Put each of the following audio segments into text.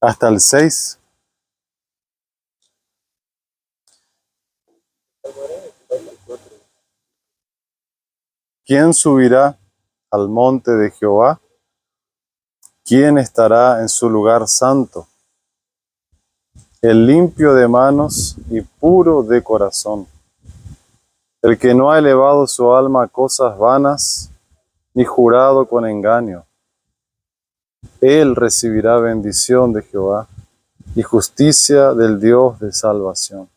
hasta el 6. ¿Quién subirá al monte de Jehová? ¿Quién estará en su lugar santo? El limpio de manos y puro de corazón, el que no ha elevado su alma a cosas vanas, ni jurado con engaño. Él recibirá bendición de Jehová y justicia del Dios de salvación.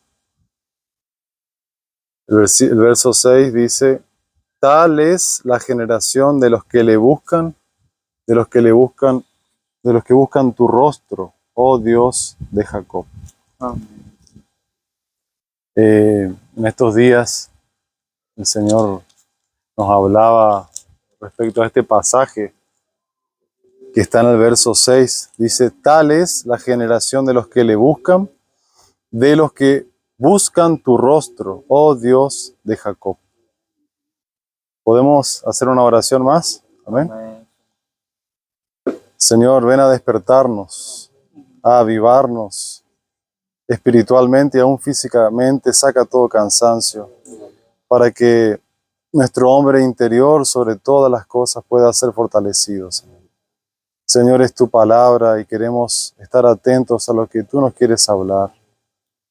El verso 6 dice: tal es la generación de los que le buscan, de los que buscan tu rostro, oh Dios de Jacob. Amén. En estos días el Señor nos hablaba respecto a este pasaje que está en el verso 6. Dice: tal es la generación de los que le buscan, de los que buscan tu rostro, oh Dios de Jacob. ¿Podemos hacer una oración más? Amén. Amén. Señor, ven a despertarnos, a avivarnos espiritualmente y aún físicamente. Saca todo cansancio para que nuestro hombre interior, sobre todas las cosas, pueda ser fortalecido, Señor. Señor, es tu palabra y queremos estar atentos a lo que tú nos quieres hablar.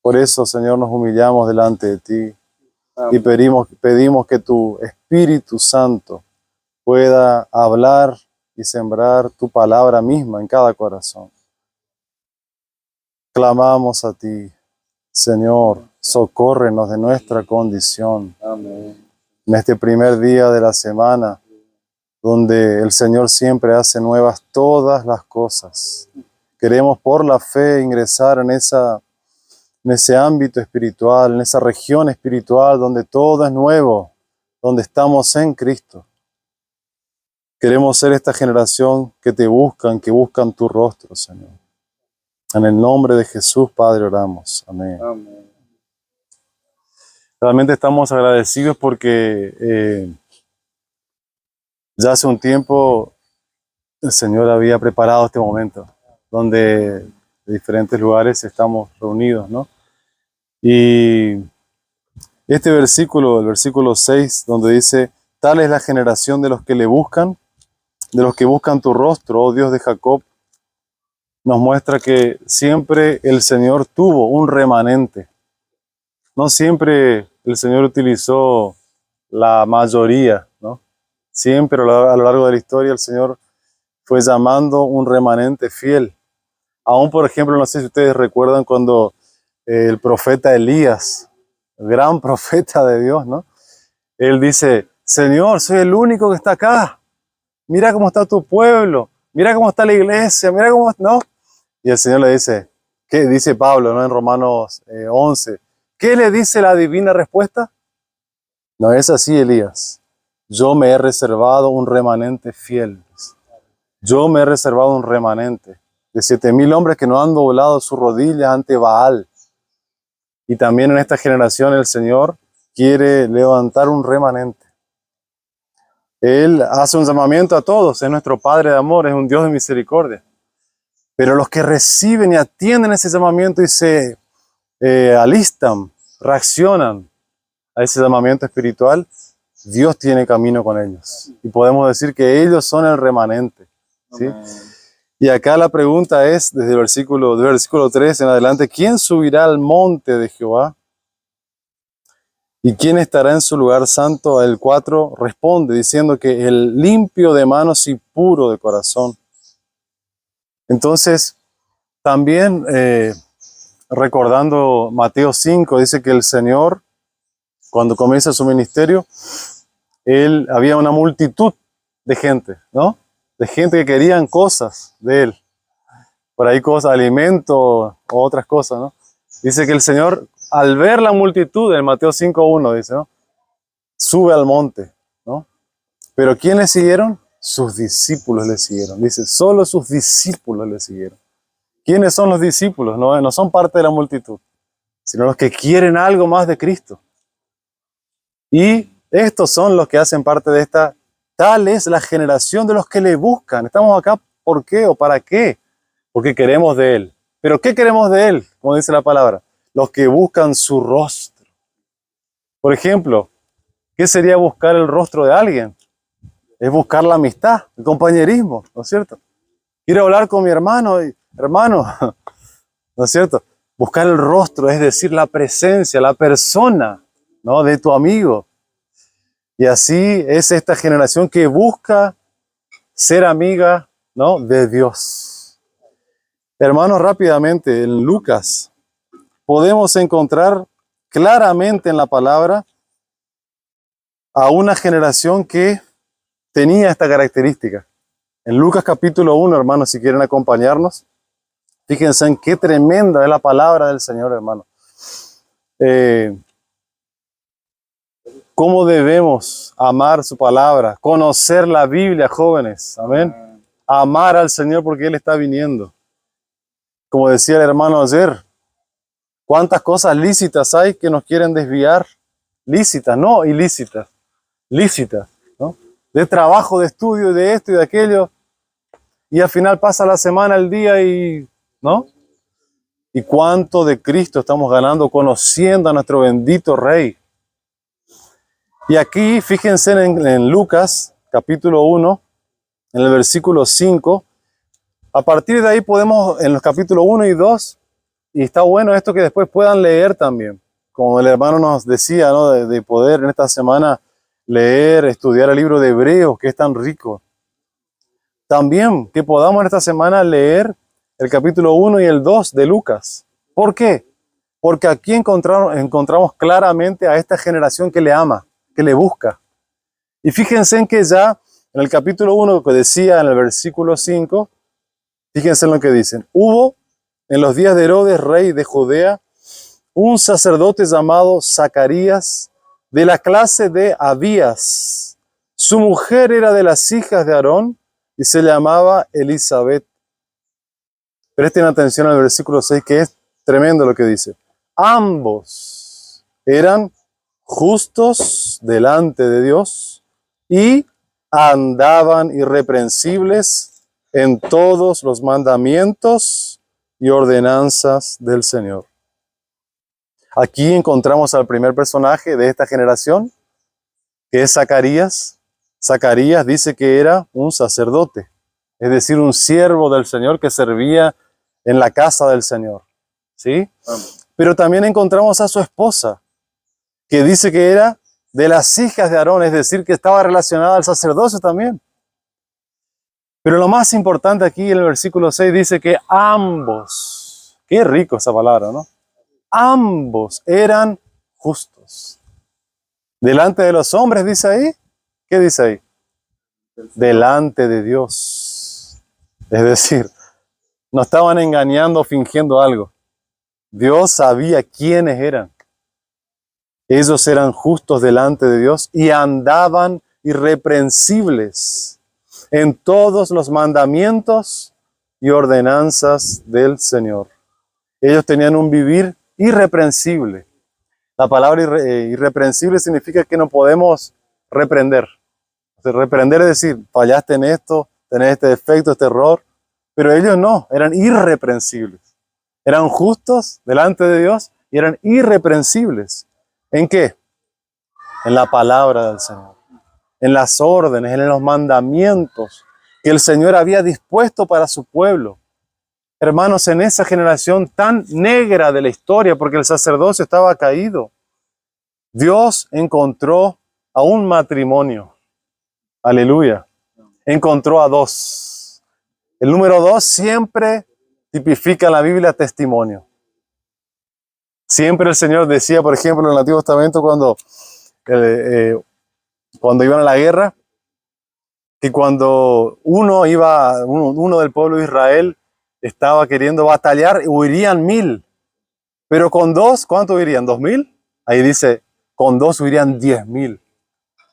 Por eso, Señor, nos humillamos delante de ti y pedimos que tu Espíritu Santo pueda hablar y sembrar tu palabra misma en cada corazón. Clamamos a ti, Señor, socórrenos de nuestra condición. Amén. En este primer día de la semana, donde el Señor siempre hace nuevas todas las cosas. Queremos por la fe ingresar en ese ámbito espiritual, en esa región espiritual donde todo es nuevo, donde estamos en Cristo. Queremos ser esta generación que buscan tu rostro, Señor. En el nombre de Jesús, Padre, oramos. Amén. Amén. Realmente estamos agradecidos porque ya hace un tiempo el Señor había preparado este momento, donde de diferentes lugares estamos reunidos, ¿no? Y este versículo, el versículo 6, donde dice: tal es la generación de los que le buscan, de los que buscan tu rostro, oh Dios de Jacob, nos muestra que siempre el Señor tuvo un remanente. No siempre el Señor utilizó la mayoría, ¿no? Siempre a lo largo de la historia el Señor fue llamando un remanente fiel. Aún, por ejemplo, no sé si ustedes recuerdan cuando el profeta Elías, el gran profeta de Dios, ¿no? Él dice: Señor, soy el único que está acá. Mira cómo está tu pueblo. Mira cómo está la iglesia. Mira cómo, ¿no? Y el Señor le dice, ¿qué dice Pablo, ¿no? En Romanos 11? ¿Qué le dice la divina respuesta? No es así, Elías. Yo me he reservado un remanente fiel. Yo me he reservado un remanente de 7,000 hombres que no han doblado su rodilla ante Baal. Y también en esta generación el Señor quiere levantar un remanente. Él hace un llamamiento a todos, es nuestro Padre de amor, es un Dios de misericordia. Pero los que reciben y atienden ese llamamiento y se alistan, reaccionan a ese llamamiento espiritual, Dios tiene camino con ellos. Y podemos decir que ellos son el remanente, ¿sí? Y acá la pregunta es, desde el versículo 3 en adelante: ¿quién subirá al monte de Jehová? ¿Y quién estará en su lugar santo? El 4 responde diciendo que el limpio de manos y puro de corazón. Entonces, también recordando Mateo 5, dice que el Señor, cuando comienza su ministerio, había una multitud de gente, ¿no? De gente que querían cosas de Él. Por ahí cosas, alimento o otras cosas, ¿no? Dice que el Señor, al ver la multitud, en Mateo 5:1 dice, ¿no? Sube al monte, ¿no? Pero ¿quién le siguieron? Sus discípulos le siguieron. Dice, solo sus discípulos le siguieron. ¿Quiénes son los discípulos? No son parte de la multitud, sino los que quieren algo más de Cristo. Y estos son los que hacen parte de tal es la generación de los que le buscan. Estamos acá, ¿por qué o para qué? porque queremos de Él. ¿Pero qué queremos de Él? Como dice la palabra, los que buscan su rostro. Por ejemplo, ¿qué sería buscar el rostro de alguien? Es buscar la amistad, el compañerismo, ¿no es cierto? Quiero hablar con mi hermano, hermano, ¿no es cierto? Buscar el rostro, es decir, la presencia, la persona, ¿no?, de tu amigo. Y así es esta generación que busca ser amiga, ¿no?, de Dios. Hermanos, rápidamente, en Lucas podemos encontrar claramente en la palabra a una generación que tenía esta característica. En Lucas capítulo 1, hermanos, si quieren acompañarnos, fíjense en qué tremenda es la palabra del Señor, hermano. Cómo debemos amar su palabra, conocer la Biblia, jóvenes, amén. Amar al Señor porque Él está viniendo. Como decía el hermano ayer, ¿cuántas cosas lícitas hay que nos quieren desviar? Lícitas, no ilícitas, lícitas, ¿no? De trabajo, de estudio, de esto y de aquello. Y al final pasa la semana, el día y, ¿no? ¿Y cuánto de Cristo estamos ganando conociendo a nuestro bendito Rey? Y aquí, fíjense en Lucas, capítulo 1, en el versículo 5. A partir de ahí podemos, en los capítulos 1 y 2, y está bueno esto que después puedan leer también. Como el hermano nos decía, ¿no?, de poder en esta semana leer, estudiar el libro de Hebreos, que es tan rico. También que podamos en esta semana leer el capítulo 1 y el 2 de Lucas. ¿Por qué? Porque aquí encontramos claramente a esta generación que le ama, que le busca. Y fíjense en que ya en el capítulo 1, que decía en el versículo 5, fíjense en lo que dicen. Hubo en los días de Herodes, rey de Judea, un sacerdote llamado Zacarías, de la clase de Abías. Su mujer era de las hijas de Aarón y se llamaba Elizabeth. Presten atención al versículo 6, que es tremendo lo que dice. Ambos eran justos delante de Dios y andaban irreprensibles en todos los mandamientos y ordenanzas del Señor. Aquí encontramos al primer personaje de esta generación, que es Zacarías. Zacarías dice que era un sacerdote, es decir, un siervo del Señor que servía en la casa del Señor, ¿sí? Pero también encontramos a su esposa, que dice que era de las hijas de Aarón, es decir, que estaba relacionada al sacerdocio también. Pero lo más importante aquí en el versículo 6 dice que ambos, qué rico esa palabra, ¿no? Ambos eran justos. Delante de los hombres, dice ahí. ¿Qué dice ahí? Delante de Dios. Es decir, no estaban engañando o fingiendo algo. Dios sabía quiénes eran. Ellos eran justos delante de Dios y andaban irreprensibles en todos los mandamientos y ordenanzas del Señor. Ellos tenían un vivir irreprensible. La palabra irreprensible significa que no podemos reprender. O sea, reprender es decir, fallaste en esto, tenés este defecto, este error. Pero ellos no, eran irreprensibles. Eran justos delante de Dios y eran irreprensibles. ¿En qué? En la palabra del Señor, en las órdenes, en los mandamientos que el Señor había dispuesto para su pueblo. Hermanos, en esa generación tan negra de la historia, porque el sacerdocio estaba caído, Dios encontró a un matrimonio. Aleluya. Encontró a dos. El número 2 siempre tipifica en la Biblia testimonio. Siempre el Señor decía, por ejemplo, en el Antiguo Testamento, cuando iban a la guerra, que cuando uno del pueblo de Israel estaba queriendo batallar, huirían 1000. Pero con 2, ¿cuánto huirían? ¿2000? Ahí dice, con 2 huirían 10.000.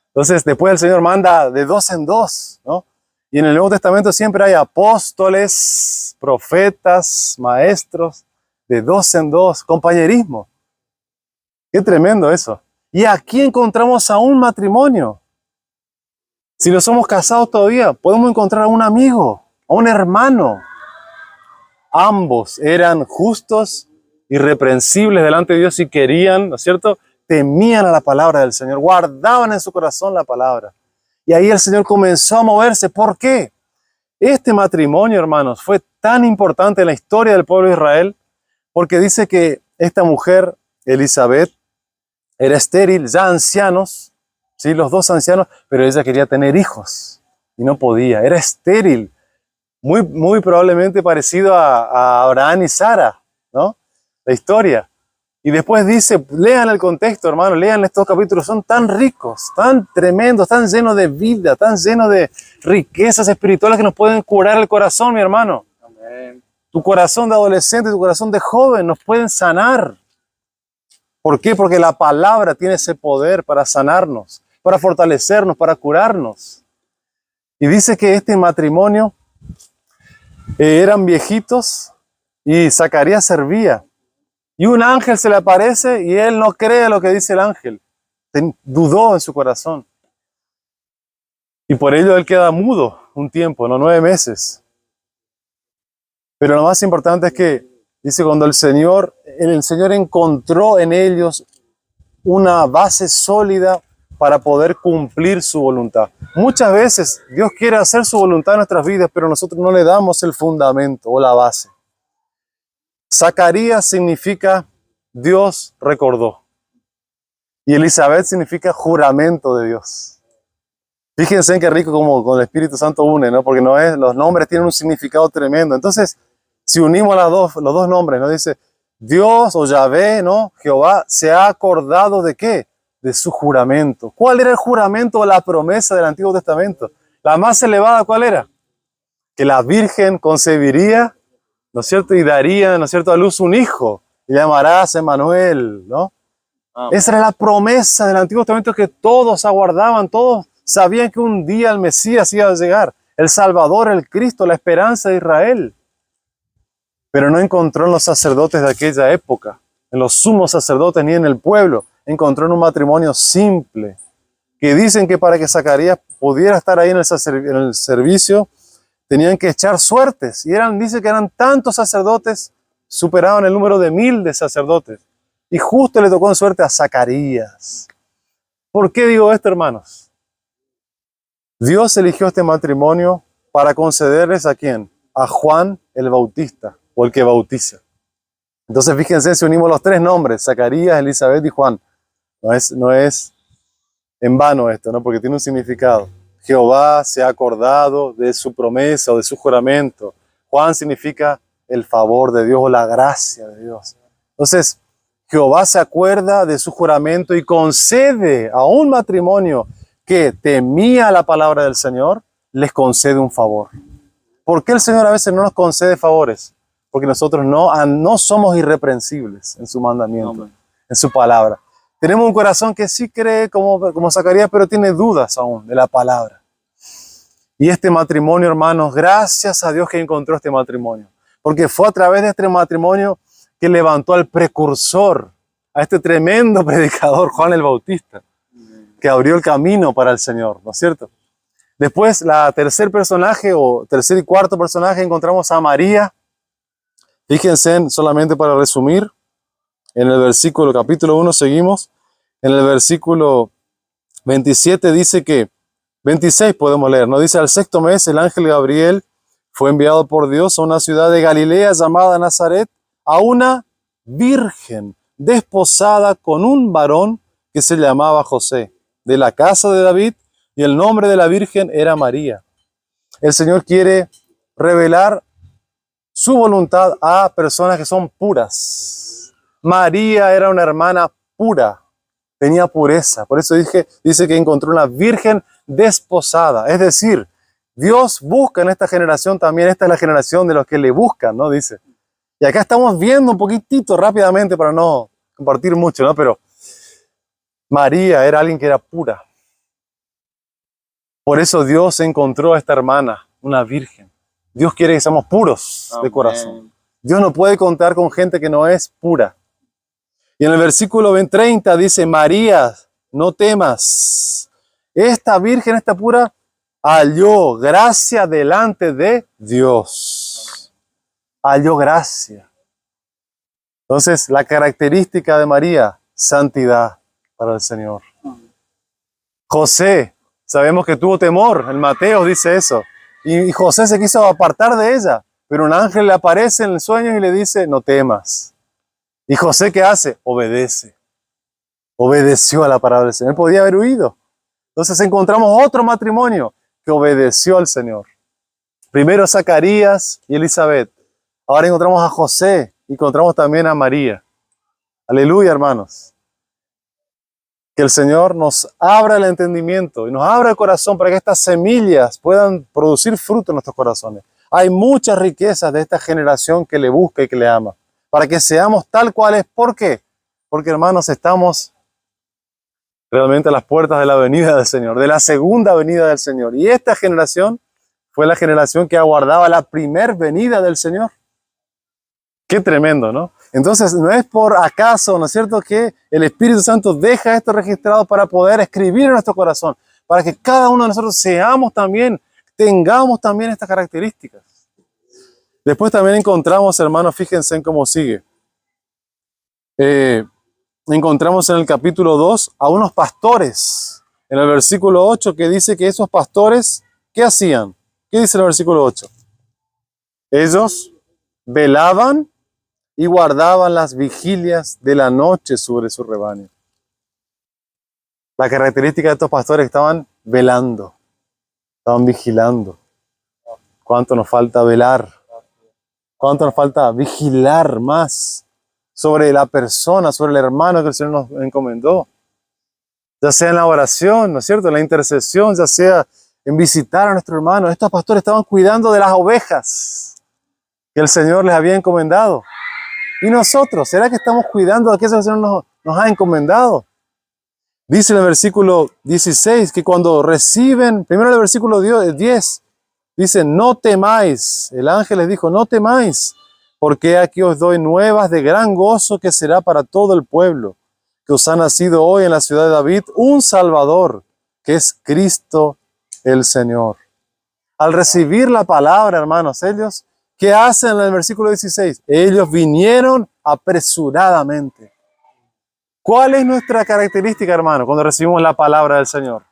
Entonces, después el Señor manda de 2 en 2, ¿no? Y en el Nuevo Testamento siempre hay apóstoles, profetas, maestros, de 2 en 2, compañerismo. Qué tremendo eso. Y aquí encontramos a un matrimonio. Si no somos casados todavía, podemos encontrar a un amigo, a un hermano. Ambos eran justos, irreprensibles delante de Dios y querían, ¿no es cierto? Temían a la palabra del Señor, guardaban en su corazón la palabra. Y ahí el Señor comenzó a moverse. ¿Por qué? Este matrimonio, hermanos, fue tan importante en la historia del pueblo de Israel porque dice que esta mujer, Elizabeth, era estéril, ya ancianos, ¿sí? Los dos ancianos, pero ella quería tener hijos y no podía, era estéril, muy probablemente parecido a Abraham y Sara, ¿no? La historia. Y después dice, lean el contexto, hermano, lean estos capítulos, son tan ricos, tan tremendos, tan llenos de vida, tan llenos de riquezas espirituales que nos pueden curar el corazón, mi hermano. Amén. Tu corazón de adolescente, tu corazón de joven nos pueden sanar. ¿Por qué? Porque la palabra tiene ese poder para sanarnos, para fortalecernos, para curarnos. Y dice que este matrimonio eran viejitos y Zacarías servía. Y un ángel se le aparece y él no cree lo que dice el ángel. Dudó en su corazón. Y por ello él queda mudo un tiempo, no 9 meses. Pero lo más importante es que, dice, cuando el Señor encontró en ellos una base sólida para poder cumplir su voluntad. Muchas veces Dios quiere hacer su voluntad en nuestras vidas, pero nosotros no le damos el fundamento o la base. Zacarías significa Dios recordó. Y Elizabeth significa juramento de Dios. Fíjense en qué rico como con el Espíritu Santo une, ¿no? Porque los nombres tienen un significado tremendo. Entonces, si unimos los dos nombres, ¿no? Dice Dios o Yahvé, ¿no? Jehová se ha acordado ¿de qué? De su juramento. ¿Cuál era el juramento o la promesa del Antiguo Testamento? La más elevada, ¿cuál era? Que la Virgen concebiría, ¿no es cierto? Y daría, ¿no es cierto?, a luz un hijo. Y llamarás Emmanuel, ¿no? Esa era la promesa del Antiguo Testamento que todos aguardaban, todos sabían que un día el Mesías iba a llegar, el Salvador, el Cristo, la esperanza de Israel. Pero no encontró en los sacerdotes de aquella época, en los sumos sacerdotes ni en el pueblo. Encontró en un matrimonio simple, que dicen que para que Zacarías pudiera estar ahí en el servicio, tenían que echar suertes. Y dice que eran tantos sacerdotes, superaban el número de 1000 de sacerdotes. Y justo le tocó en suerte a Zacarías. ¿Por qué digo esto, hermanos? Dios eligió este matrimonio para concederles ¿a quién? A Juan el Bautista, o el que bautiza. Entonces fíjense, si unimos los 3 nombres, Zacarías, Elizabeth y Juan, no es en vano esto, ¿no? Porque tiene un significado. Jehová se ha acordado de su promesa o de su juramento. Juan significa el favor de Dios o la gracia de Dios. Entonces, Jehová se acuerda de su juramento y concede a un matrimonio que temía la palabra del Señor, les concede un favor. ¿Por qué el Señor a veces no nos concede favores? Porque nosotros no somos irreprensibles en su mandamiento, en su palabra. Tenemos un corazón que sí cree como Zacarías, pero tiene dudas aún de la palabra. Y este matrimonio, hermanos, gracias a Dios que encontró este matrimonio. Porque fue a través de este matrimonio que levantó al precursor, a este tremendo predicador, Juan el Bautista, que abrió el camino para el Señor, ¿no es cierto? Después, la tercer y cuarto personaje, encontramos a María. Fíjense, solamente para resumir, en el versículo, capítulo 1, seguimos. En el versículo 27 dice que, 26 podemos leer, ¿no? Dice, al 6º mes el ángel Gabriel fue enviado por Dios a una ciudad de Galilea llamada Nazaret, a una virgen desposada con un varón que se llamaba José, de la casa de David, y el nombre de la virgen era María. El Señor quiere revelar su voluntad a personas que son puras. María era una hermana pura, tenía pureza. Por eso dice que encontró una virgen desposada. Es decir, Dios busca en esta generación también, esta es la generación de los que le buscan, ¿no? Dice. Y acá estamos viendo un poquitito rápidamente para no compartir mucho, ¿no? Pero María era alguien que era pura. Por eso Dios encontró a esta hermana, una virgen. Dios quiere que seamos puros de corazón. Dios no puede contar con gente que no es pura. Y en el versículo 30 dice, María, no temas. Esta virgen, esta pura, halló gracia delante de Dios. halló gracia. Entonces, la característica de María, santidad para el Señor. José, sabemos que tuvo temor, en Mateo dice eso. Y José se quiso apartar de ella, pero un ángel le aparece en el sueño y le dice, no temas. Y José, ¿qué hace? Obedece. Obedeció a la palabra del Señor. Él podía haber huido. Entonces encontramos otro matrimonio que obedeció al Señor. Primero Zacarías y Elizabeth. Ahora encontramos a José y encontramos también a María. Aleluya, hermanos. Que el Señor nos abra el entendimiento y nos abra el corazón para que estas semillas puedan producir fruto en nuestros corazones. Hay muchas riquezas de esta generación que le busca y que le ama. Para que seamos tal cual es. ¿Por qué? Porque, hermanos, estamos realmente a las puertas de la venida del Señor, de la segunda venida del Señor. Y esta generación fue la generación que aguardaba la primer venida del Señor. Qué tremendo, ¿no? Entonces, no es por acaso, ¿no es cierto?, que el Espíritu Santo deja esto registrado para poder escribir en nuestro corazón, para que cada uno de nosotros seamos también, tengamos también estas características. Después también encontramos, hermanos, fíjense en cómo sigue. Encontramos en el capítulo 2 a unos pastores, en el versículo 8, que dice que esos pastores, ¿qué hacían? ¿Qué dice el versículo 8? Ellos velaban y guardaban las vigilias de la noche sobre su rebaño. La característica de estos pastores, estaban velando, estaban vigilando. ¿Cuánto nos falta velar? ¿Cuánto nos falta vigilar más sobre la persona, sobre el hermano que el Señor nos encomendó? Ya sea en la oración, ¿no es cierto?, en la intercesión, ya sea en visitar a nuestro hermano. Estos pastores estaban cuidando de las ovejas que el Señor les había encomendado. ¿Y nosotros? ¿Será que estamos cuidando de aquello que el Señor nos ha encomendado? Dice en el versículo 16 que cuando reciben, primero en el versículo 10, dice, no temáis. El ángel les dijo, no temáis, porque aquí os doy nuevas de gran gozo que será para todo el pueblo, que os ha nacido hoy en la ciudad de David un Salvador, que es Cristo el Señor. Al recibir la palabra, hermanos, ellos, ¿qué hacen en el versículo 16? Ellos vinieron apresuradamente. ¿Cuál es nuestra característica, hermano, cuando recibimos la palabra del Señor?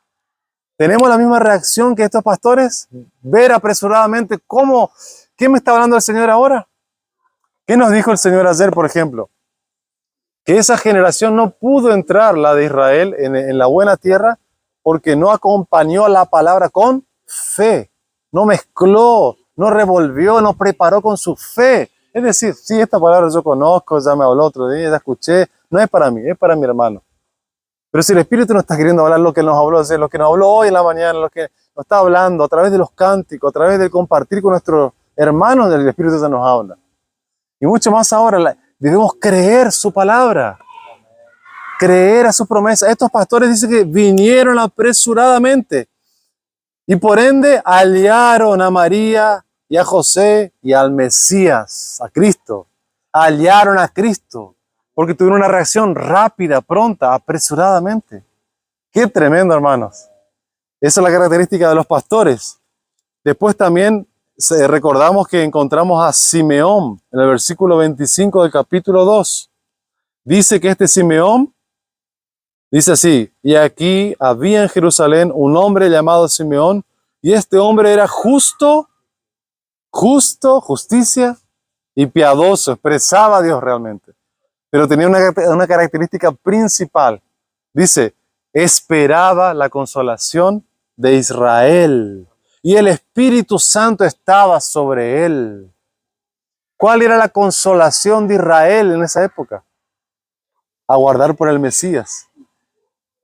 ¿Tenemos la misma reacción que estos pastores? Ver apresuradamente ¿qué me está hablando el Señor ahora? ¿Qué nos dijo el Señor ayer, por ejemplo? Que esa generación no pudo entrar, la de Israel, en la buena tierra, porque no acompañó la palabra con fe. No mezcló, no revolvió, no preparó con su fe. Es decir, sí, esta palabra yo conozco, ya me habló otro día, ya escuché, no es para mí, es para mi hermano. Pero si el Espíritu nos está queriendo hablar lo que nos habló ayer, lo que nos habló hoy en la mañana, lo que nos está hablando a través de los cánticos, a través de compartir con nuestros hermanos, el Espíritu ya nos habla. Y mucho más ahora, debemos creer su palabra, creer a su promesa. Estos pastores dicen que vinieron apresuradamente y por ende hallaron a María y a José y al Mesías, a Cristo. Hallaron a Cristo porque tuvieron una reacción rápida, pronta, apresuradamente. Qué tremendo, hermanos. Esa es la característica de los pastores. Después también recordamos que encontramos a Simeón en el versículo 25 del capítulo 2. Dice que este Simeón, dice así, y aquí había en Jerusalén un hombre llamado Simeón, y este hombre era justo, justicia y piadoso, expresaba a Dios realmente. Pero tenía una característica principal. Dice, esperaba la consolación de Israel. Y el Espíritu Santo estaba sobre él. ¿Cuál era la consolación de Israel en esa época? Aguardar por el Mesías.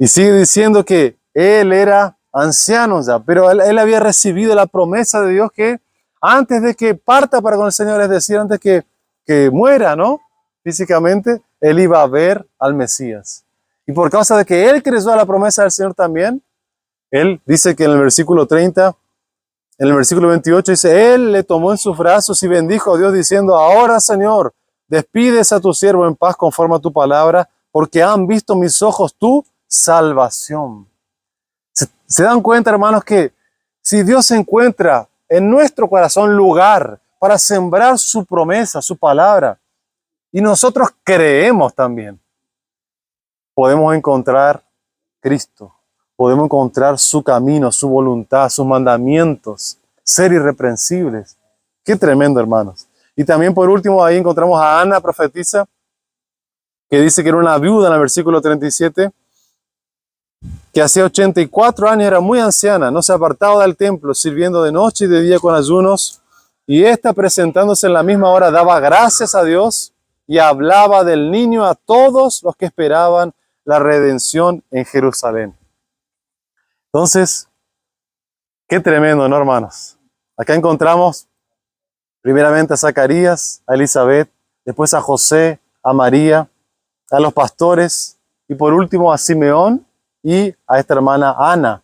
Y sigue diciendo que él era anciano ya, pero él había recibido la promesa de Dios que antes de que parta para con el Señor, es decir, antes que muera, ¿no?, físicamente, él iba a ver al Mesías. Y por causa de que él creyó a la promesa del Señor también, él dice que en el versículo 30, en el versículo 28 dice, él le tomó en sus brazos y bendijo a Dios diciendo, ahora, Señor, despides a tu siervo en paz conforme a tu palabra, porque han visto mis ojos tu salvación. ¿Se dan cuenta, hermanos, que si Dios encuentra en nuestro corazón lugar para sembrar su promesa, su palabra. Y nosotros creemos también. Podemos encontrar Cristo, podemos encontrar su camino, su voluntad, sus mandamientos, ser irreprensibles. Qué tremendo, hermanos. Y también por último ahí encontramos a Ana, profetisa, que dice que era una viuda en el versículo 37, que hacía 84 años, era muy anciana, no se apartaba del templo, sirviendo de noche y de día con ayunos, y ésta, presentándose en la misma hora, daba gracias a Dios y hablaba del niño a todos los que esperaban la redención en Jerusalén. Entonces, qué tremendo, ¿no, hermanos? Acá encontramos primeramente a Zacarías, a Elizabeth, después a José, a María, a los pastores y por último a Simeón y a esta hermana Ana,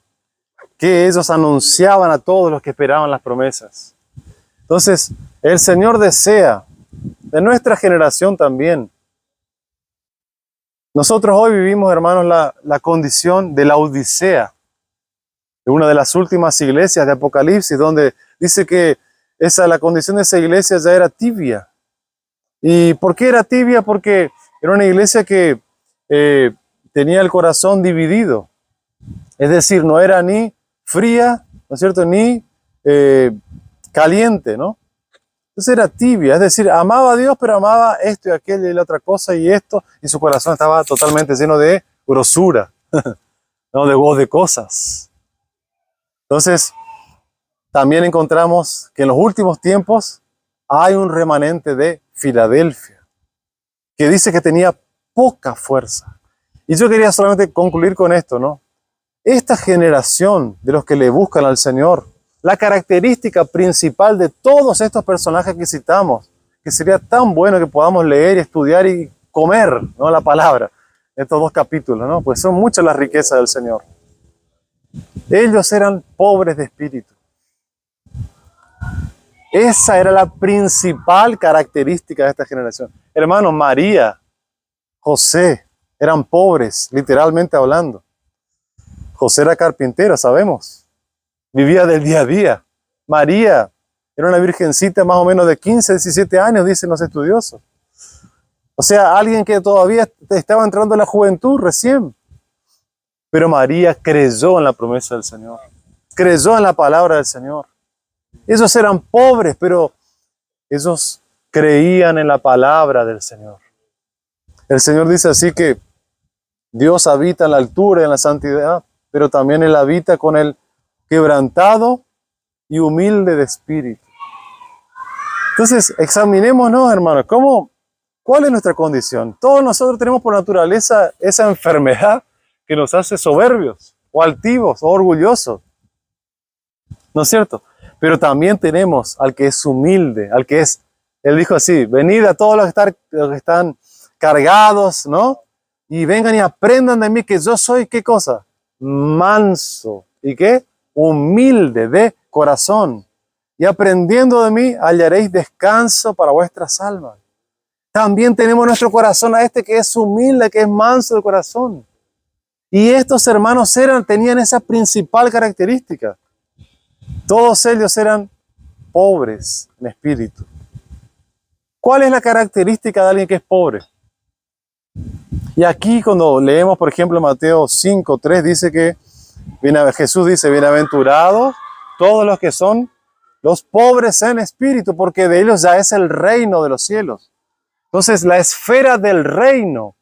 que ellos anunciaban a todos los que esperaban las promesas. Entonces, el Señor desea de nuestra generación también. Nosotros hoy vivimos, hermanos, la condición de la Odisea, de una de las últimas iglesias de Apocalipsis, donde dice que la condición de esa iglesia ya era tibia. ¿Y por qué era tibia? Porque era una iglesia que tenía el corazón dividido. Es decir, no era ni fría, ¿no es cierto?, ni caliente, ¿no? Entonces era tibia, es decir, amaba a Dios, pero amaba esto y aquello y la otra cosa y esto, y su corazón estaba totalmente lleno de grosura, ¿no? De voz de cosas. Entonces, también encontramos que en los últimos tiempos hay un remanente de Filadelfia, que dice que tenía poca fuerza. Y yo quería solamente concluir con esto, ¿no? Esta generación de los que le buscan al Señor, la característica principal de todos estos personajes que citamos, que sería tan bueno que podamos leer y estudiar y comer, ¿no?, la palabra, estos dos capítulos, ¿no? Pues son muchas las riquezas del Señor. Ellos eran pobres de espíritu. Esa era la principal característica de esta generación. Hermanos, María, José, eran pobres, literalmente hablando. José era carpintero, sabemos. Vivía del día a día. María era una virgencita más o menos de 15, 17 años, dicen los estudiosos. O sea, alguien que todavía estaba entrando en la juventud recién. Pero María creyó en la promesa del Señor. Creyó en la palabra del Señor. Ellos eran pobres, pero ellos creían en la palabra del Señor. El Señor dice así que Dios habita en la altura y en la santidad, pero también Él habita con el quebrantado y humilde de espíritu. Entonces, examinémonos, hermanos, ¿cuál es nuestra condición? Todos nosotros tenemos por naturaleza esa enfermedad que nos hace soberbios, o altivos, o orgullosos. ¿No es cierto? Pero también tenemos al que es humilde, Él dijo así, venid a todos los que están cargados, ¿no? Y vengan y aprendan de mí que yo soy, ¿qué cosa? Manso. ¿Y qué? Humilde de corazón. Y aprendiendo de mí hallaréis descanso para vuestras almas. También tenemos nuestro corazón a este que es humilde, que es manso de corazón. Y estos hermanos tenían esa principal característica. Todos ellos eran pobres en espíritu. ¿Cuál es la característica de alguien que es pobre? Y aquí cuando leemos, por ejemplo, Mateo 5:3, dice que Jesús dice, bienaventurados todos los que son los pobres en espíritu, porque de ellos ya es el reino de los cielos. Entonces, la esfera del reino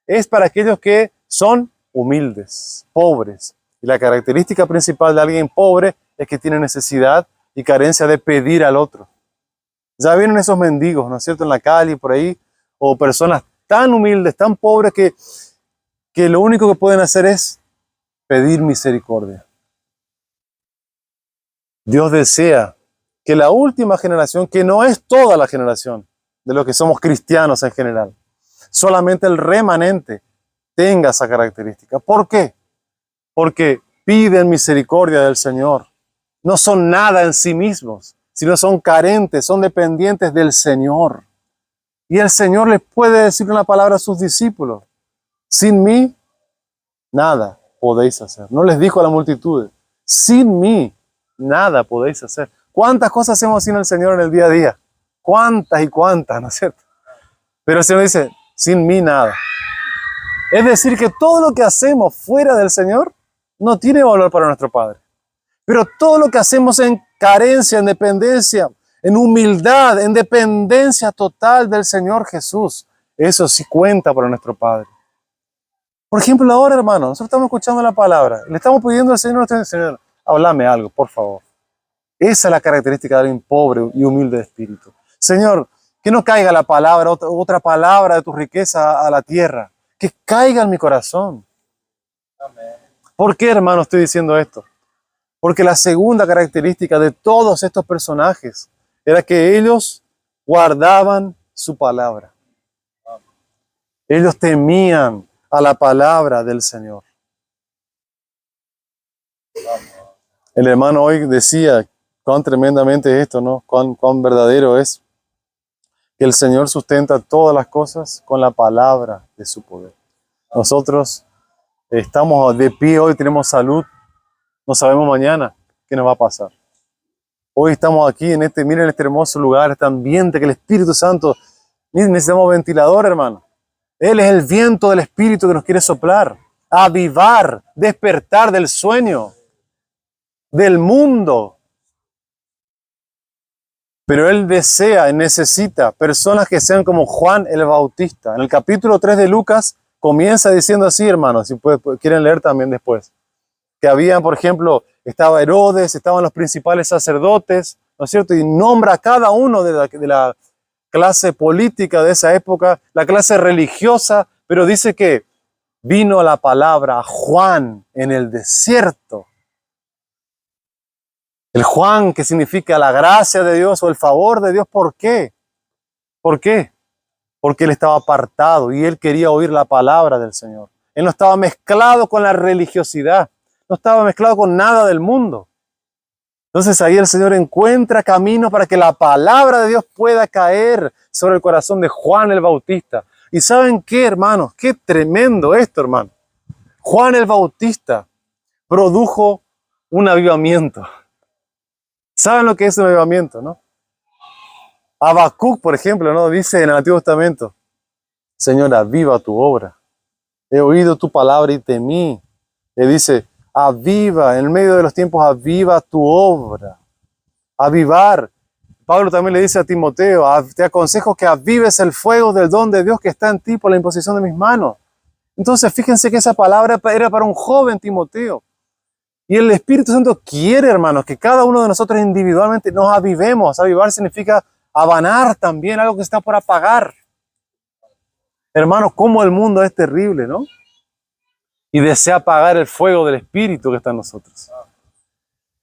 es para aquellos que son humildes, pobres. Y la característica principal de alguien pobre es que tiene necesidad y carencia de pedir al otro. Ya vieron esos mendigos, ¿no es cierto?, en la calle, por ahí, o personas tan humildes, tan pobres que lo único que pueden hacer es pedir misericordia. Dios desea que la última generación, que no es toda la generación de los que somos cristianos en general, solamente el remanente tenga esa característica. ¿Por qué? Porque piden misericordia del Señor. No son nada en sí mismos, sino son carentes, son dependientes del Señor. Y el Señor les puede decir una palabra a sus discípulos. Sin mí, nada podéis hacer. No les dijo a la multitud, sin mí, nada podéis hacer. ¿Cuántas cosas hacemos sin el Señor en el día a día? cuántas y cuántas, ¿no es cierto? Pero el Señor dice, sin mí nada. Es decir, que todo lo que hacemos fuera del Señor no tiene valor para nuestro Padre. Pero todo lo que hacemos en carencia, en dependencia, en humildad, en dependencia total del Señor Jesús, eso sí cuenta para nuestro Padre. Por ejemplo, ahora, hermano, nosotros estamos escuchando la palabra, le estamos pidiendo al Señor, Señor, háblame algo, por favor. Esa es la característica de alguien pobre y humilde de espíritu. Señor, que no caiga la palabra, otra palabra de tu riqueza a la tierra, que caiga en mi corazón. Amén. ¿Por qué, hermano, estoy diciendo esto? Porque la segunda característica de todos estos personajes era que ellos guardaban su palabra. Ellos temían a la palabra del Señor. El hermano hoy decía cuán tremendamente es esto, ¿no? Cuán verdadero es que el Señor sustenta todas las cosas con la palabra de su poder. Nosotros estamos de pie hoy, tenemos salud, no sabemos mañana qué nos va a pasar. Hoy estamos aquí miren este hermoso lugar, este ambiente que el Espíritu Santo, miren, necesitamos ventilador, hermano. Él es el viento del Espíritu que nos quiere soplar, avivar, despertar del sueño, del mundo. Pero Él desea y necesita personas que sean como Juan el Bautista. En el capítulo 3 de Lucas comienza diciendo así, hermanos, si quieren leer también después. Que había, por ejemplo, estaba Herodes, estaban los principales sacerdotes, ¿no es cierto? Y nombra a cada uno de la clase política de esa época, la clase religiosa, pero dice que vino la palabra a Juan en el desierto. El Juan, que significa la gracia de Dios o el favor de Dios. ¿Por qué? ¿Por qué? Porque él estaba apartado y él quería oír la palabra del Señor. Él no estaba mezclado con la religiosidad, no estaba mezclado con nada del mundo. Entonces ahí el Señor encuentra camino para que la palabra de Dios pueda caer sobre el corazón de Juan el Bautista. ¿Y saben qué, hermanos? Qué tremendo esto, hermano. Juan el Bautista produjo un avivamiento. ¿Saben lo que es un avivamiento, no? Habacuc, por ejemplo, ¿no? Dice en el Antiguo Testamento, Señor, aviva tu obra. He oído tu palabra y temí. Le dice, aviva, en el medio de los tiempos, aviva tu obra. Avivar. Pablo también le dice a Timoteo, te aconsejo que avives el fuego del don de Dios que está en ti por la imposición de mis manos. Entonces, fíjense que esa palabra era para un joven Timoteo. Y el Espíritu Santo quiere, hermanos, que cada uno de nosotros individualmente nos avivemos. Avivar significa avanar también, algo que está por apagar. Hermanos, cómo el mundo es terrible, ¿no? Y desea apagar el fuego del Espíritu que está en nosotros.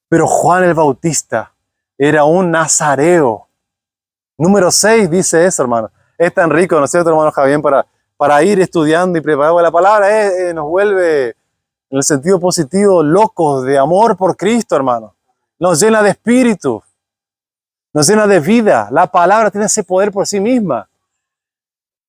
Pero Juan el Bautista era un nazareo. Número 6 dice eso, hermano. Es tan rico, ¿no es cierto, hermano Javier? Para ir estudiando y preparando la palabra, nos vuelve, en el sentido positivo, locos de amor por Cristo, hermano. Nos llena de espíritu. Nos llena de vida. La palabra tiene ese poder por sí misma.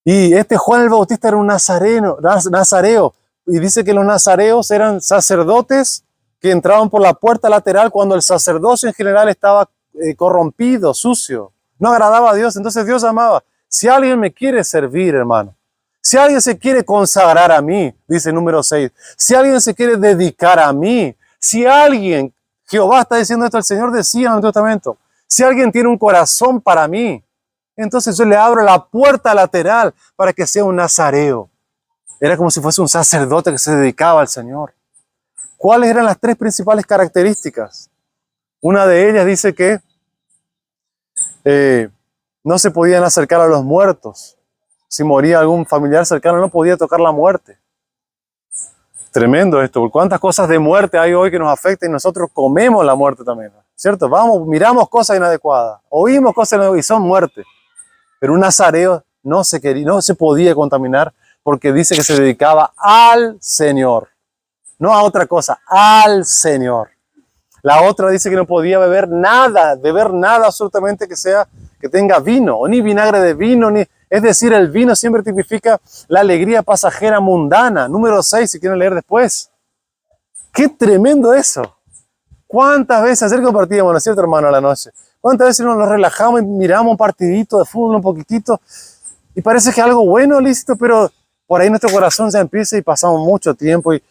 Y este Juan el Bautista era un nazareo. Y dice que los nazareos eran sacerdotes que entraban por la puerta lateral cuando el sacerdocio en general estaba corrompido, sucio. No agradaba a Dios. Entonces Dios llamaba. Si alguien me quiere servir, hermano. Si alguien se quiere consagrar a mí, dice número 6. Si alguien se quiere dedicar a mí. Si alguien, Jehová está diciendo esto, el Señor decía en el Antiguo Testamento. Si alguien tiene un corazón para mí, entonces yo le abro la puerta lateral para que sea un nazareo. Era como si fuese un sacerdote que se dedicaba al Señor. ¿Cuáles eran las 3 principales características? Una de ellas dice que no se podían acercar a los muertos. Si moría algún familiar cercano, no podía tocar la muerte. Tremendo esto, porque cuántas cosas de muerte hay hoy que nos afectan y nosotros comemos la muerte también, ¿cierto? Vamos, miramos cosas inadecuadas, oímos cosas inadecuadas y son muertes. Pero un nazareo no se podía contaminar porque dice que se dedicaba al Señor, no a otra cosa, al Señor. La otra dice que no podía beber nada absolutamente que tenga vino, o ni vinagre de vino, es decir, el vino siempre tipifica la alegría pasajera mundana. Número 6, si quieren leer después. ¡Qué tremendo eso! ¿Cuántas veces ayer compartíamos, no es cierto, hermano, a la noche? ¿Cuántas veces nos relajamos y miramos un partidito de fútbol un poquitito? Y parece que es algo bueno, lícito, pero por ahí nuestro corazón ya empieza y pasamos mucho tiempo y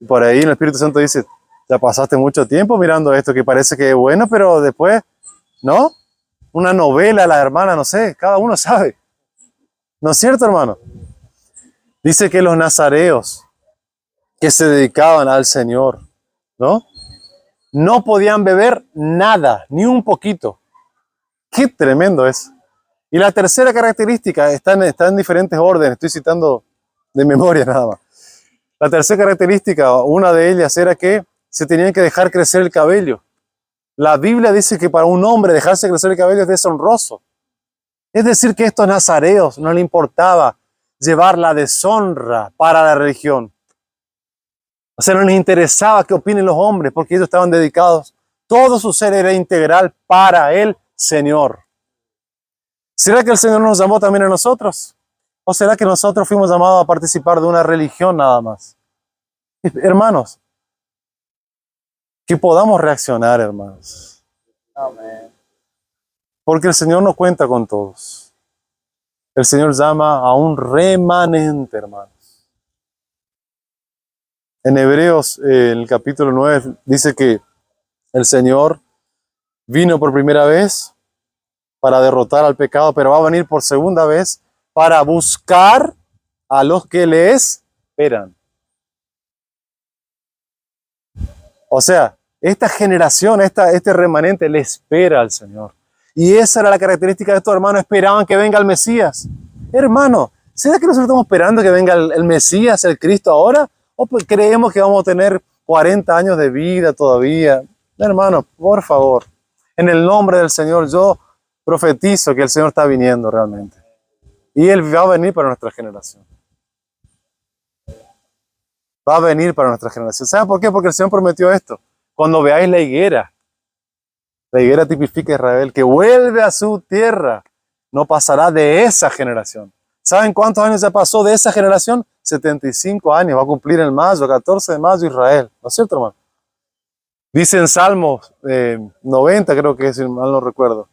por ahí el Espíritu Santo dice, ya pasaste mucho tiempo mirando esto que parece que es bueno, pero después, ¿no? Una novela, la hermana, no sé, cada uno sabe. ¿No es cierto, hermano? Dice que los nazareos que se dedicaban al Señor, ¿no? No podían beber nada, ni un poquito. Qué tremendo es. Y la tercera característica está en diferentes órdenes, estoy citando de memoria nada más. La tercera característica, una de ellas era que se tenían que dejar crecer el cabello. La Biblia dice que para un hombre dejarse crecer el cabello es deshonroso. Es decir, que a estos nazareos no le importaba llevar la deshonra para la religión. O sea, no les interesaba qué opinen los hombres, porque ellos estaban dedicados. Todo su ser era integral para el Señor. ¿Será que el Señor nos llamó también a nosotros? ¿O será que nosotros fuimos llamados a participar de una religión nada más? Hermanos, que podamos reaccionar, hermanos. Amén. Porque el Señor no cuenta con todos. El Señor llama a un remanente, hermanos. En Hebreos, en el capítulo 9, dice que el Señor vino por primera vez para derrotar al pecado, pero va a venir por segunda vez para buscar a los que le esperan. O sea, esta generación, este remanente le espera al Señor. Y esa era la característica de estos hermanos, esperaban que venga el Mesías. Hermano, ¿será que nosotros estamos esperando que venga el Mesías, el Cristo ahora? ¿O pues creemos que vamos a tener 40 años de vida todavía? Hermano, por favor, en el nombre del Señor, yo profetizo que el Señor está viniendo realmente. Y Él va a venir para nuestra generación. Va a venir para nuestra generación. ¿Saben por qué? Porque el Señor prometió esto. Cuando veáis la higuera tipifica a Israel, que vuelve a su tierra, no pasará de esa generación. ¿Saben cuántos años ya pasó de esa generación? 75 años, va a cumplir en mayo, 14 de mayo Israel. ¿No es cierto, hermano? Dice en Salmos 90, creo que es, si mal no recuerdo,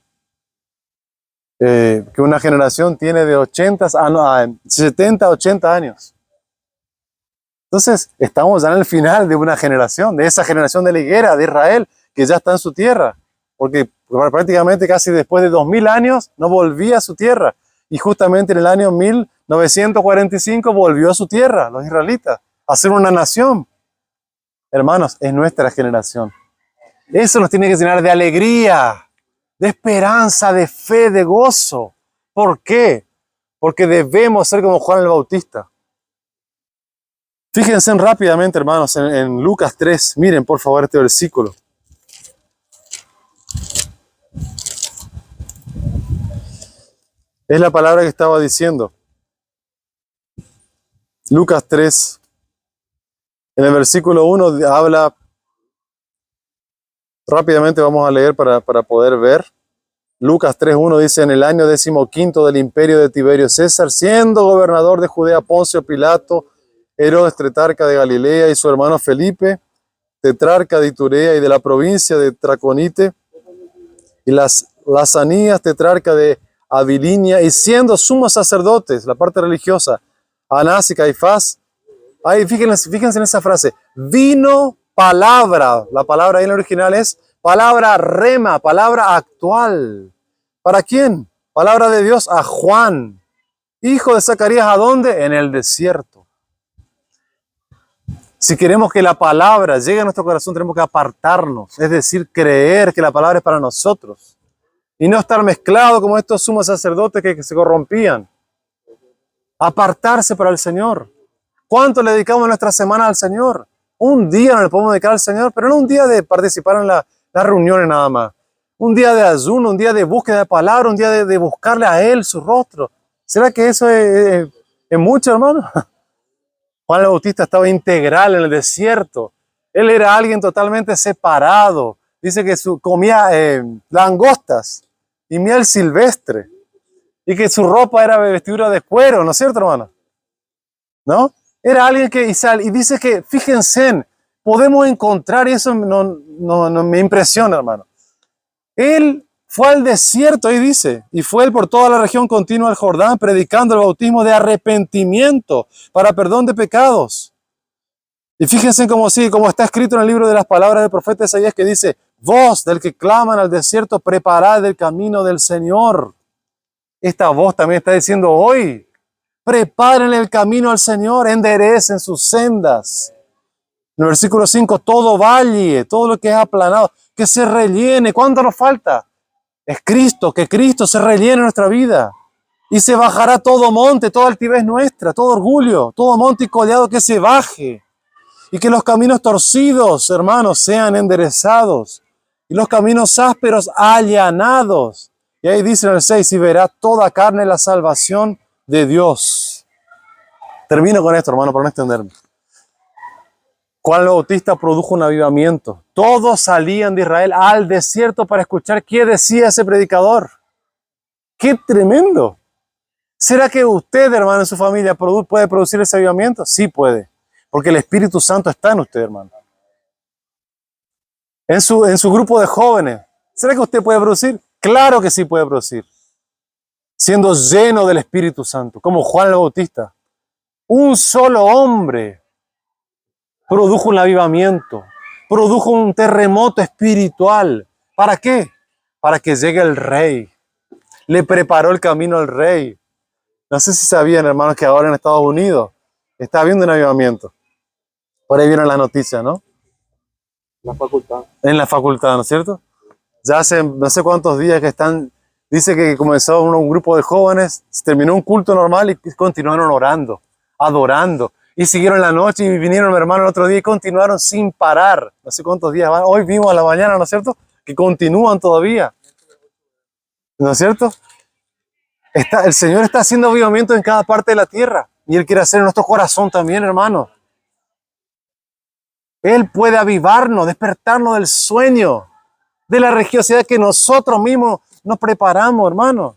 que una generación tiene de 70 a 80 años. Entonces, estamos ya en el final de una generación, de esa generación de la higuera de Israel, que ya está en su tierra. Porque prácticamente casi después de 2000 años no volvía a su tierra. Y justamente en el año 1945 volvió a su tierra, los israelitas, a ser una nación. Hermanos, es nuestra generación. Eso nos tiene que llenar de alegría, de esperanza, de fe, de gozo. ¿Por qué? Porque debemos ser como Juan el Bautista. Fíjense rápidamente, hermanos, en Lucas 3. Miren, por favor, este versículo. Es la palabra que estaba diciendo. Lucas 3. En el versículo 1 habla, rápidamente vamos a leer para poder ver. Lucas 3:1 dice, en el año 15 del imperio de Tiberio César, siendo gobernador de Judea Poncio Pilato, Herodes tetrarca de Galilea y su hermano Felipe, tetrarca de Iturea y de la provincia de Traconite, y Lasanías, tetrarca de Abilinia, y siendo sumos sacerdotes, la parte religiosa, Anás y Caifás. Ahí fíjense en esa frase, vino palabra, la palabra ahí en el original es palabra rema, palabra actual. ¿Para quién? Palabra de Dios a Juan, hijo de Zacarías, ¿a dónde? En el desierto. Si queremos que la palabra llegue a nuestro corazón, tenemos que apartarnos, es decir, creer que la palabra es para nosotros y no estar mezclado como estos sumos sacerdotes que se corrompían. Apartarse para el Señor. ¿Cuánto le dedicamos nuestra semana al Señor? Un día no le podemos dedicar al Señor, pero no un día de participar en las reuniones nada más. Un día de ayuno, un día de búsqueda de palabra, un día de buscarle a Él su rostro. ¿Será que eso es mucho, hermano? Juan el Bautista estaba integral en el desierto. Él era alguien totalmente separado. Dice que comía langostas y miel silvestre. Y que su ropa era vestidura de cuero, ¿no es cierto, hermano? ¿No? Era alguien que, y dice que, fíjense, podemos encontrar, y eso me impresiona, hermano. Él Fue al desierto, ahí dice, y fue él por toda la región continua del Jordán, predicando el bautismo de arrepentimiento para perdón de pecados. Y fíjense como está escrito en el libro de las palabras del profeta Isaías, que dice, voz del que claman al desierto, preparad el camino del Señor. Esta voz también está diciendo hoy, preparen el camino al Señor, enderecen sus sendas. En el versículo 5, todo valle, todo lo que es aplanado, que se rellene. ¿Cuánto nos falta? Es Cristo, que Cristo se rellene en nuestra vida. Y se bajará todo monte, toda altivez nuestra, todo orgullo, todo monte y collado que se baje. Y que los caminos torcidos, hermanos, sean enderezados. Y los caminos ásperos allanados. Y ahí dice en el 6, y verá toda carne la salvación de Dios. Termino con esto, hermano, para no extenderme. Juan el Bautista produjo un avivamiento. Todos salían de Israel al desierto para escuchar qué decía ese predicador. ¡Qué tremendo! ¿Será que usted, hermano, en su familia puede producir ese avivamiento? Sí puede, porque el Espíritu Santo está en usted, hermano. En su grupo de jóvenes, ¿será que usted puede producir? Claro que sí puede producir. Siendo lleno del Espíritu Santo, como Juan el Bautista. Un solo hombre produjo un avivamiento, produjo un terremoto espiritual. ¿Para qué? Para que llegue el rey. Le preparó el camino al rey. No sé si sabían, hermanos, que ahora en Estados Unidos está habiendo un avivamiento. Por ahí vieron las noticias, ¿no? La facultad. En la facultad, ¿no es cierto? Ya hace no sé cuántos días que están, dice que comenzó un grupo de jóvenes, terminó un culto normal y continuaron orando, adorando. Y siguieron la noche y vinieron, hermano, el otro día y continuaron sin parar. No sé cuántos días van. Hoy vimos a la mañana, ¿no es cierto? Que continúan todavía. ¿No es cierto? El Señor está haciendo avivamiento en cada parte de la tierra. Y Él quiere hacer en nuestro corazón también, hermano. Él puede avivarnos, despertarnos del sueño, de la religiosidad que nosotros mismos nos preparamos, hermano.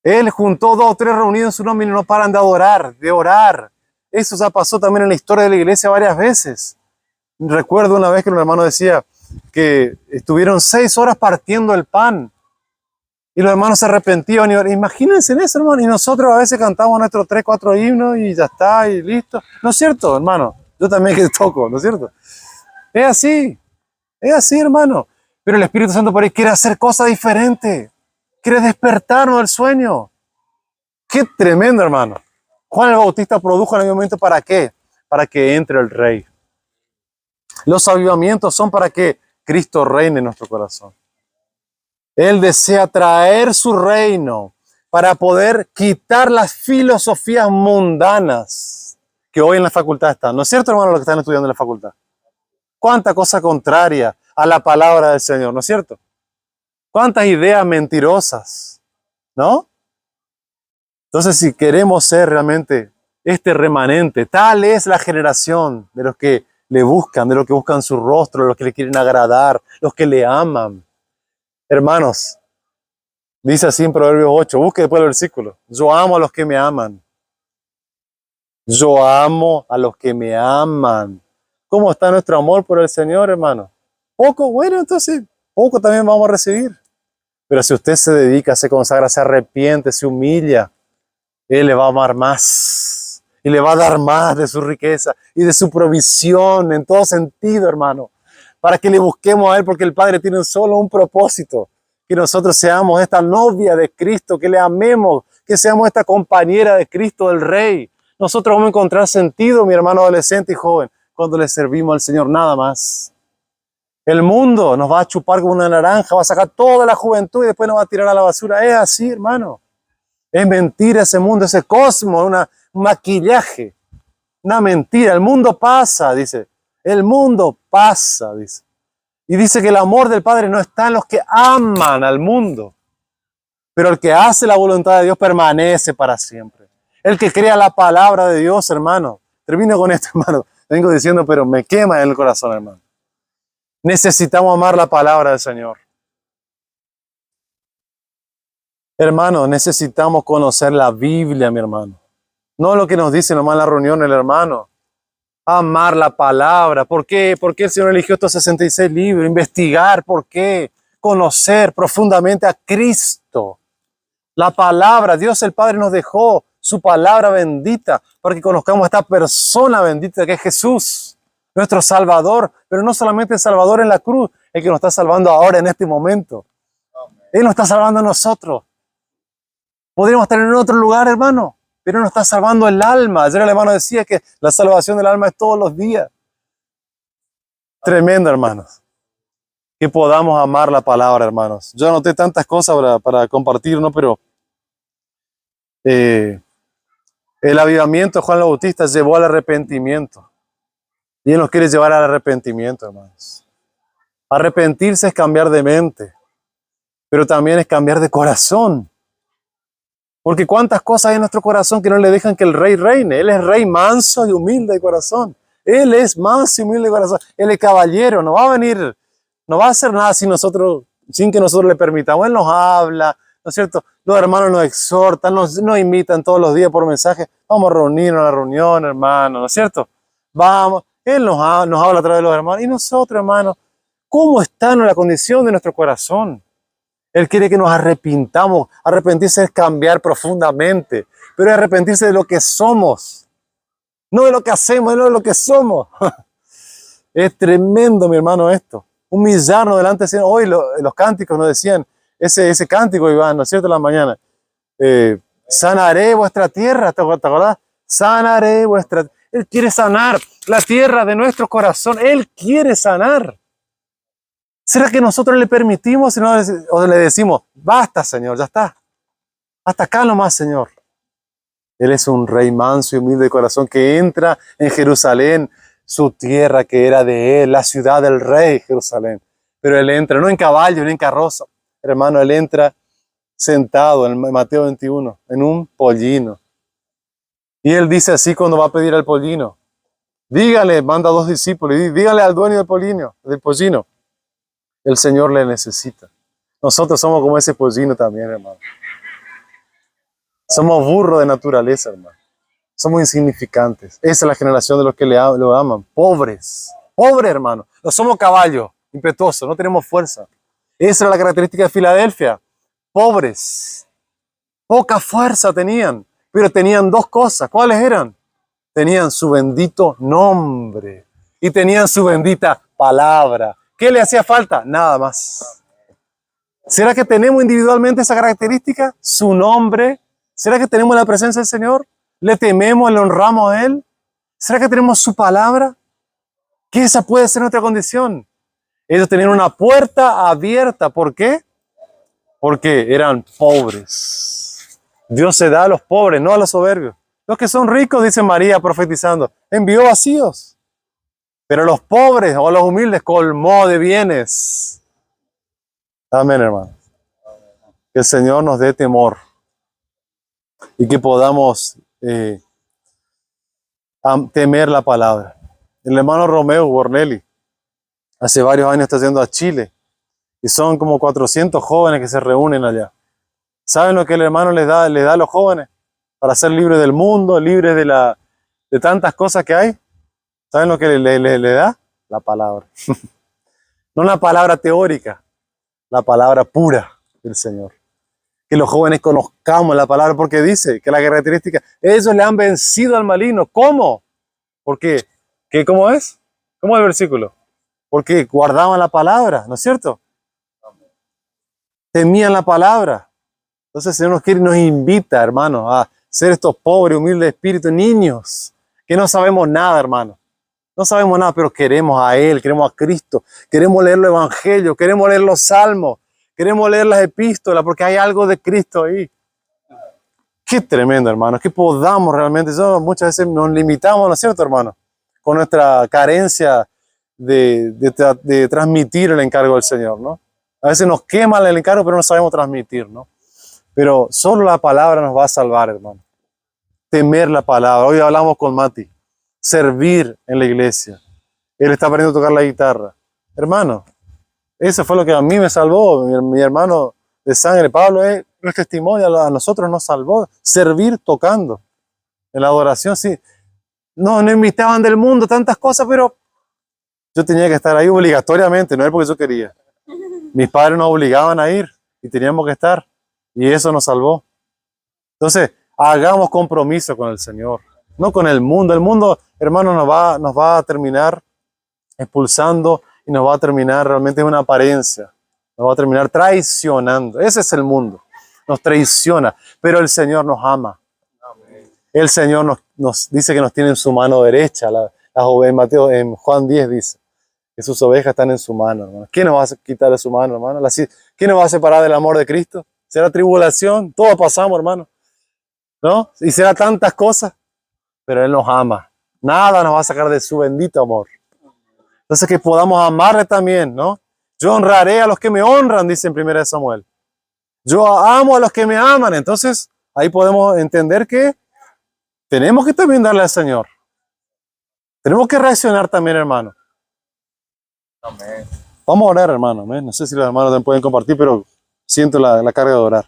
Él juntó 2 o 3 reunidos en su nombre y no paran de adorar, de orar. Eso ya pasó también en la historia de la iglesia varias veces. Recuerdo una vez que un hermano decía que estuvieron 6 horas partiendo el pan y los hermanos se arrepentían. Imagínense en eso, hermano. Y nosotros a veces cantamos nuestros 3, 4 himnos y ya está, y listo. ¿No es cierto, hermano? Yo también que toco, ¿no es cierto? Es así, hermano. Pero el Espíritu Santo por ahí quiere hacer cosas diferentes. Quiere despertarnos del sueño. ¡Qué tremendo, hermano! Juan el Bautista produjo en el momento ¿para qué? Para que entre el Rey. Los avivamientos son para que Cristo reine en nuestro corazón. Él desea traer su reino para poder quitar las filosofías mundanas que hoy en la facultad están. ¿No es cierto, hermano, lo que están estudiando en la facultad? Cuánta cosa contraria a la palabra del Señor, ¿no es cierto? Cuántas ideas mentirosas, ¿no? Entonces, si queremos ser realmente este remanente, tal es la generación de los que le buscan, de los que buscan su rostro, de los que le quieren agradar, los que le aman. Hermanos, dice así en Proverbios 8, busque después el versículo. Yo amo a los que me aman. Yo amo a los que me aman. ¿Cómo está nuestro amor por el Señor, hermano? Poco, bueno, entonces poco también vamos a recibir. Pero si usted se dedica, se consagra, se arrepiente, se humilla, Él le va a amar más. Y le va a dar más de su riqueza y de su provisión en todo sentido, hermano. Para que le busquemos a Él, porque el Padre tiene solo un propósito. Que nosotros seamos esta novia de Cristo, que le amemos, que seamos esta compañera de Cristo, del Rey. Nosotros vamos a encontrar sentido, mi hermano adolescente y joven, cuando le servimos al Señor, nada más. El mundo nos va a chupar como una naranja, va a sacar toda la juventud y después nos va a tirar a la basura. Es así, hermano. Es mentira ese mundo, ese cosmos, un maquillaje, una mentira. El mundo pasa, dice. El mundo pasa, dice. Y dice que el amor del Padre no está en los que aman al mundo, pero el que hace la voluntad de Dios permanece para siempre. El que crea la palabra de Dios, hermano. Termino con esto, hermano. Vengo diciendo, pero me quema en el corazón, hermano. Necesitamos amar la palabra del Señor. Hermano, necesitamos conocer la Biblia, mi hermano. No lo que nos dice nomás en la reunión el hermano. Amar la palabra. ¿Por qué? ¿Por qué el Señor eligió estos 66 libros? Investigar. ¿Por qué? conocer profundamente a Cristo. La palabra, Dios el Padre nos dejó su palabra bendita para que conozcamos a esta persona bendita que es Jesús, nuestro Salvador, pero no solamente el Salvador en la cruz, el que nos está salvando ahora en este momento. Él nos está salvando a nosotros. Podríamos estar en otro lugar, hermano, pero nos está salvando el alma. Ayer el hermano decía que la salvación del alma es todos los días. Tremendo, hermanos. Que podamos amar la palabra, hermanos. Yo anoté tantas cosas para compartir, ¿no? Pero el avivamiento de Juan el Bautista llevó al arrepentimiento. Y Él nos quiere llevar al arrepentimiento, hermanos. Arrepentirse es cambiar de mente, pero también es cambiar de corazón. Porque cuántas cosas hay en nuestro corazón que no le dejan que el rey reine. Él es rey manso y humilde de corazón. Él es manso y humilde de corazón. Él es caballero, no va a venir, no va a hacer nada sin que nosotros le permitamos. Él nos habla, ¿no es cierto? Los hermanos nos exhortan, nos invitan todos los días por mensaje. Vamos a reunirnos a la reunión, hermano, ¿no es cierto? Vamos. Él nos habla a través de los hermanos. Y nosotros, hermanos, ¿cómo está la condición de nuestro corazón? Él quiere que nos arrepintamos. Arrepentirse es cambiar profundamente, pero es arrepentirse de lo que somos. No de lo que hacemos, no de lo que somos. Es tremendo, mi hermano, esto. Humillarnos delante del Señor. Hoy los cánticos nos decían, ese cántico, Iván, ¿no es cierto? En la mañana. Sanaré vuestra tierra, ¿te acordás? Sanaré vuestra tierra. Él quiere sanar la tierra de nuestro corazón. Él quiere sanar. ¿Será que nosotros le permitimos o le decimos, basta, Señor, ya está? Hasta acá nomás, Señor. Él es un rey manso y humilde de corazón que entra en Jerusalén, su tierra que era de Él, la ciudad del rey Jerusalén. Pero Él entra, no en caballo ni en carroza. Hermano, Él entra sentado en Mateo 21, en un pollino. Y Él dice así cuando va a pedir al pollino. Dígale, manda a 2 discípulos, y dígale al dueño del pollino. El Señor le necesita. Nosotros somos como ese pollino también, hermano. Somos burros de naturaleza, hermano. Somos insignificantes. Esa es la generación de los que lo aman. Pobres. Pobres, hermano. No somos caballos impetuosos, no tenemos fuerza. Esa era la característica de Filadelfia. Pobres. Poca fuerza tenían, pero tenían 2 cosas. ¿Cuáles eran? Tenían su bendito nombre y tenían su bendita palabra. ¿Qué le hacía falta? Nada más. ¿Será que tenemos individualmente esa característica? Su nombre. ¿Será que tenemos la presencia del Señor? ¿Le tememos, le honramos a Él? ¿Será que tenemos su palabra? ¿Qué esa puede ser nuestra condición? Ellos tenían una puerta abierta. ¿Por qué? Porque eran pobres. Dios se da a los pobres, no a los soberbios. Los que son ricos, dice María profetizando, envió vacíos. Pero los pobres o los humildes colmó de bienes. Amén, hermano. Que el Señor nos dé temor y que podamos temer la palabra. El hermano Romeo Bornelli hace varios años está yendo a Chile y son como 400 jóvenes que se reúnen allá. ¿Saben lo que el hermano les da a los jóvenes? Para ser libres del mundo, libres de tantas cosas que hay. ¿Saben lo que le da? La palabra. No la palabra teórica, la palabra pura del Señor. Que los jóvenes conozcamos la palabra, porque dice que la característica, ellos le han vencido al maligno. ¿Cómo? Porque, ¿cómo es? ¿Cómo es el versículo? Porque guardaban la palabra, ¿no es cierto? Temían la palabra. Entonces el Señor nos invita, hermanos, a ser estos pobres, humildes de espíritu, niños, que no sabemos nada, hermano. No sabemos nada, pero queremos a Él, queremos a Cristo, queremos leer los evangelios, queremos leer los salmos, queremos leer las epístolas, porque hay algo de Cristo ahí. Qué tremendo, hermano, que podamos realmente, muchas veces nos limitamos, ¿no es cierto, hermano? Con nuestra carencia de transmitir el encargo del Señor, ¿no? A veces nos quema el encargo, pero no sabemos transmitir, ¿no? Pero solo la palabra nos va a salvar, hermano. Temer la palabra. Hoy hablamos con Mati. Servir en la iglesia. Él está aprendiendo a tocar la guitarra. Hermano, eso fue lo que a mí me salvó. Mi hermano de sangre, Pablo, es el testimonio, a nosotros nos salvó. Servir tocando. En la adoración, sí. No invitaban del mundo tantas cosas, pero yo tenía que estar ahí obligatoriamente, no es porque yo quería. Mis padres nos obligaban a ir y teníamos que estar. Y eso nos salvó. Entonces, hagamos compromiso con el Señor, no con el mundo. El mundo, hermano, nos va a terminar expulsando y nos va a terminar realmente en una apariencia. Nos va a terminar traicionando. Ese es el mundo. Nos traiciona. Pero el Señor nos ama. El Señor nos dice que nos tiene en su mano derecha. Las ovejas, en Juan 10 dice que sus ovejas están en su mano, hermano. ¿Quién nos va a quitar de su mano, hermano? ¿Quién nos va a separar del amor de Cristo? ¿Será tribulación? Todos pasamos, hermano, ¿no? Y será tantas cosas, pero Él nos ama. Nada nos va a sacar de su bendito amor. Entonces que podamos amarle también, ¿no? Yo honraré a los que me honran, dice en 1 Samuel. Yo amo a los que me aman. Entonces ahí podemos entender que tenemos que también darle al Señor. Tenemos que reaccionar también, hermano. Amén. Vamos a orar, hermano. No sé si los hermanos también pueden compartir, pero siento la carga de orar.